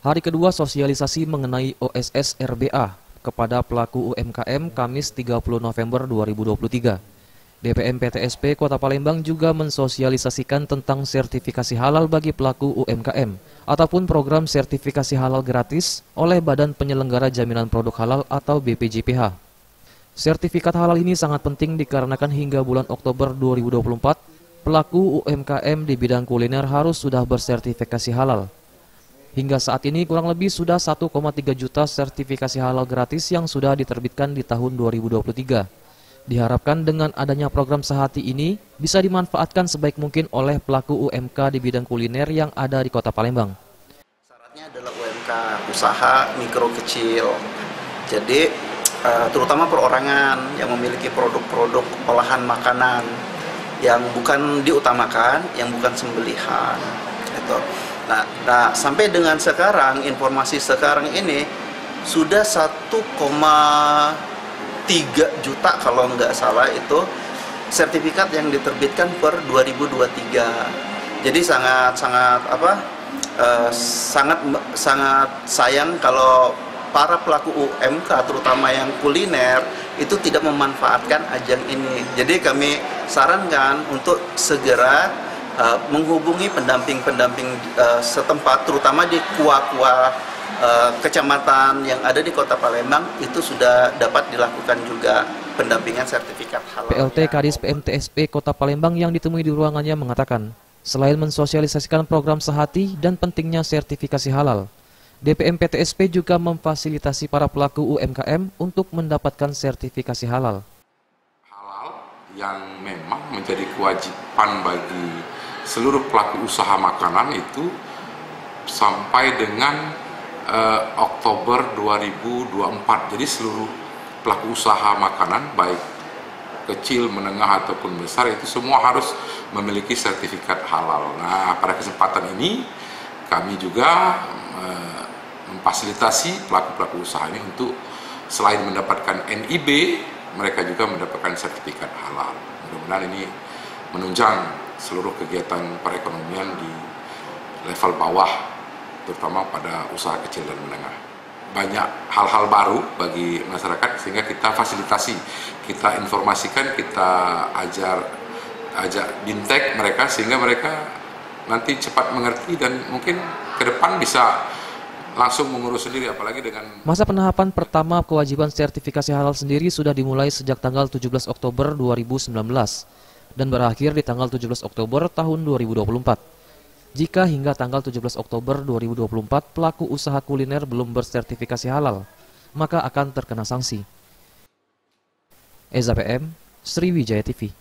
Hari kedua sosialisasi mengenai OSS RBA kepada pelaku UMKM Kamis 30 November 2023. DPM PTSP Kota Palembang juga mensosialisasikan tentang sertifikasi halal bagi pelaku UMKM ataupun program sertifikasi halal gratis oleh Badan Penyelenggara Jaminan Produk Halal atau BPJPH. Sertifikat halal ini sangat penting dikarenakan hingga bulan Oktober 2024, pelaku UMKM di bidang kuliner harus sudah bersertifikasi halal. Hingga saat ini kurang lebih sudah 1,3 juta sertifikasi halal gratis yang sudah diterbitkan di tahun 2023. Diharapkan dengan adanya program Sehati ini bisa dimanfaatkan sebaik mungkin oleh pelaku UMK di bidang kuliner yang ada di Kota Palembang. Syaratnya adalah UMK, usaha mikro kecil. Jadi terutama perorangan yang memiliki produk-produk olahan makanan yang bukan diutamakan, yang bukan sembelihan. Itu. Nah, sampai dengan sekarang, informasi sekarang ini sudah 1,3 juta kalau nggak salah itu sertifikat yang diterbitkan per 2023. Jadi sangat sayang kalau para pelaku UMK terutama yang kuliner itu tidak memanfaatkan ajang ini. Jadi kami sarankan untuk segera menghubungi pendamping-pendamping setempat, terutama di kuah-kuah kecamatan yang ada di Kota Palembang, itu sudah dapat dilakukan juga pendampingan sertifikat halal. PLT Kadis PMTSP Kota Palembang yang ditemui di ruangannya mengatakan, selain mensosialisasikan program Sehati dan pentingnya sertifikasi halal, DPM PTSP juga memfasilitasi para pelaku UMKM untuk mendapatkan sertifikasi halal. Halal yang memang menjadi kewajiban bagi seluruh pelaku usaha makanan itu sampai dengan Oktober 2024. Jadi seluruh pelaku usaha makanan baik kecil, menengah ataupun besar itu semua harus memiliki sertifikat halal. Nah, pada kesempatan ini kami juga memfasilitasi pelaku-pelaku usaha ini untuk selain mendapatkan NIB, mereka juga mendapatkan sertifikat halal. Mudah-mudahan ini menunjang seluruh kegiatan perekonomian di level bawah, terutama pada usaha kecil dan menengah. Banyak hal-hal baru bagi masyarakat sehingga kita fasilitasi, kita informasikan, kita ajak bintek mereka sehingga mereka nanti cepat mengerti dan mungkin ke depan bisa langsung mengurus sendiri, apalagi dengan... Masa penahapan pertama kewajiban sertifikasi halal sendiri sudah dimulai sejak tanggal 17 Oktober 2019 dan berakhir di tanggal 17 Oktober tahun 2024. Jika hingga tanggal 17 Oktober 2024 pelaku usaha kuliner belum bersertifikasi halal, maka akan terkena sanksi. Eza PM, Sriwijaya TV.